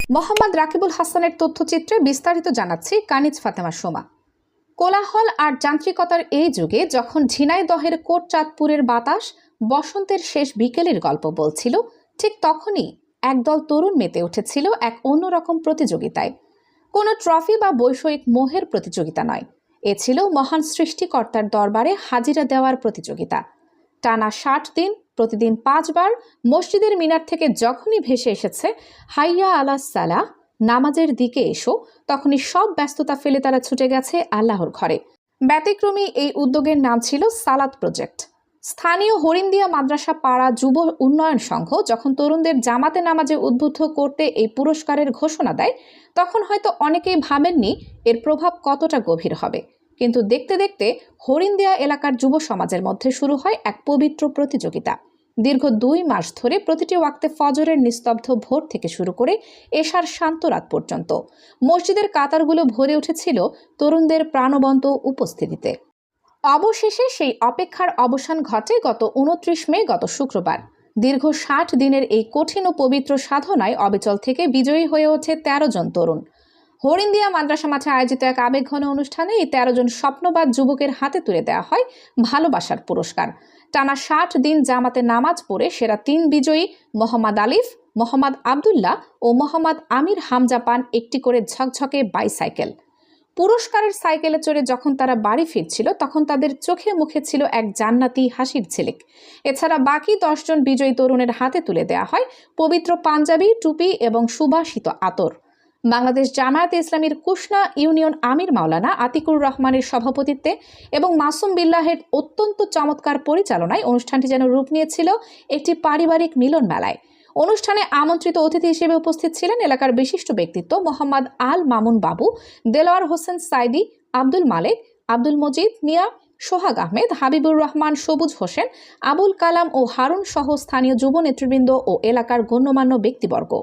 মোহাম্মদ রাকিবুল হাসানের তথ্যচিত্রে বিস্তারিত জানাচ্ছি কানিজ ফাতেমা সোমা। কোলাহল আর যান্ত্রিকতার এই যুগে যখন ঝিনাইদহের কোটচাঁদপুরের বাতাস বসন্তের শেষ বিকেলের গল্প বলছিল, ঠিক তখনই একদল তরুণ মেতে উঠেছিল এক অন্যরকম প্রতিযোগিতায়। কোনো ট্রফি বা বৈষয়িক মোহের প্রতিযোগিতা নয়, এ ছিল মহান সৃষ্টিকর্তার দরবারে হাজিরা দেওয়ার প্রতিযোগিতা। টানা ৬০ দিন, প্রতিদিন ৫ বার মসজিদের মিনার থেকে যখনই ভেসে এসেছে হাইয়া আলাস সালাহ, নামাজের দিকে এসো, তখনই সব ব্যস্ততা ফেলে তারা ছুটে গেছে আল্লাহর ঘরে। ব্যতিক্রমী এই উদ্যোগের নাম ছিল সালাত প্রজেক্ট। স্থানীয় হরিন্দিয়া মাদ্রাসা পাড়া যুব উন্নয়ন সংঘ যখন তরুণদের জামাতে নামাজে উদ্বুদ্ধ করতে এই পুরস্কারের ঘোষণা দেয়, তখন হয়তো অনেকেই ভাবেননি এর প্রভাব কতটা গভীর হবে। কিন্তু দেখতে দেখতে হরিন্দিয়া এলাকার যুব সমাজের মধ্যে শুরু হয় এক পবিত্র প্রতিযোগিতা। দীর্ঘ ২ মাস ধরে প্রতিটি ওয়াক্তে ফজরের নিস্তব্ধ ভোর থেকে শুরু করে এশার শান্ত রাত পর্যন্ত মসজিদের কাতারগুলো ভরে উঠেছিল তরুণদের প্রাণবন্ত উপস্থিতিতে। অবশেষে সেই অপেক্ষার অবসান ঘটে গত ২৯ মে, গত শুক্রবার। দীর্ঘ ৬০ দিনের এই কঠিন ও পবিত্র সাধনায় অবিচল থেকে বিজয়ী হয়ে ওঠে ১৩ জন তরুণ। হরিন্দিয়া মাদ্রাসা মাঠে আয়োজিত এক আবেগঘন অনুষ্ঠানে এই ১৩ জন স্বপ্নবাদ যুবকের হাতে তুলে দেওয়া হয় ভালোবাসার পুরস্কার। টানা ৬০ দিন জামাতে নামাজ পড়ে সেরা ৩ বিজয়ী মোহাম্মদ আলিফ, মোহাম্মদ আবদুল্লাহ ও মোহাম্মদ আমির হামজা পান একটি করে ঝকঝকে বাইসাইকেল। পুরস্কারের সাইকেলে চড়ে যখন তারা বাড়ি ফিরছিল, তখন তাদের চোখে মুখে ছিল এক জান্নাতি হাসির ঝিলিক। এছাড়া বাকি ১০ জন বিজয়ী তরুণের হাতে তুলে দেওয়া হয় পবিত্র পাঞ্জাবি, টুপি এবং সুবাসিত আতর। বাংলাদেশ জামায়াতে ইসলামীর কুশনা ইউনিয়ন আমির মাওলানা আতিকুর রহমানের সভাপতিত্বে এবং মাসুম বিল্লাহের অত্যন্ত চমৎকার পরিচালনায় অনুষ্ঠানটি যেন রূপ নিয়েছিল একটি পারিবারিক মিলন মেলায়। অনুষ্ঠানে আমন্ত্রিত অতিথি হিসেবে উপস্থিত ছিলেন এলাকার বিশিষ্ট ব্যক্তিত্ব মোহাম্মদ আল মামুন বাবু, দেলোয়ার হোসেন সাইদি, আব্দুল মালেক, আব্দুল মজিদ মিয়া, সোহাগ আহমেদ, হাবিবুর রহমান, সবুজ হোসেন, আবুল কালাম ও হারুন সহ স্থানীয় যুব নেতৃবৃন্দ ও এলাকার গণ্যমান্য ব্যক্তিবর্গ।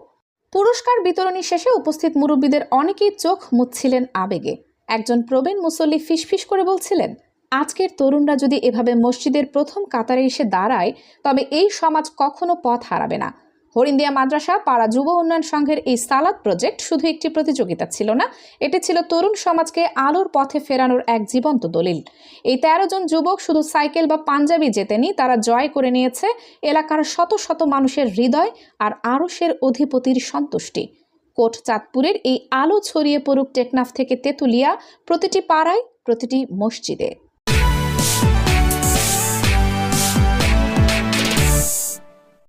পুরস্কার বিতরণী শেষে উপস্থিত মুরব্বীদের অনেকেই চোখ মুছছিলেন আবেগে। একজন প্রবীণ মুসল্লি ফিসফিস করে বলছিলেন, আজকের তরুণরা যদি এভাবে মসজিদের প্রথম কাতারে এসে দাঁড়ায়, তবে এই সমাজ কখনো পথ হারাবে না। হরিন্দিয়া মাদ্রাসা পাড়া যুব উন্নয়ন সংঘের এই সালাত প্রজেক্ট শুধু একটি প্রতিযোগিতা ছিল না, এটি ছিল তরুণ সমাজকে আলোর পথে ফেরানোর এক জীবন্ত দলিল। এই ১৩ জন যুবক শুধু সাইকেল বা পাঞ্জাবি জেতেনি, তারা জয় করে নিয়েছে এলাকার শত শত মানুষের হৃদয় আর আরশের অধিপতির সন্তুষ্টি। কোটচাঁদপুরের এই আলো ছড়িয়ে পড়ুক টেকনাফ থেকে তেঁতুলিয়া, প্রতিটি পাড়ায়, প্রতিটি মসজিদে।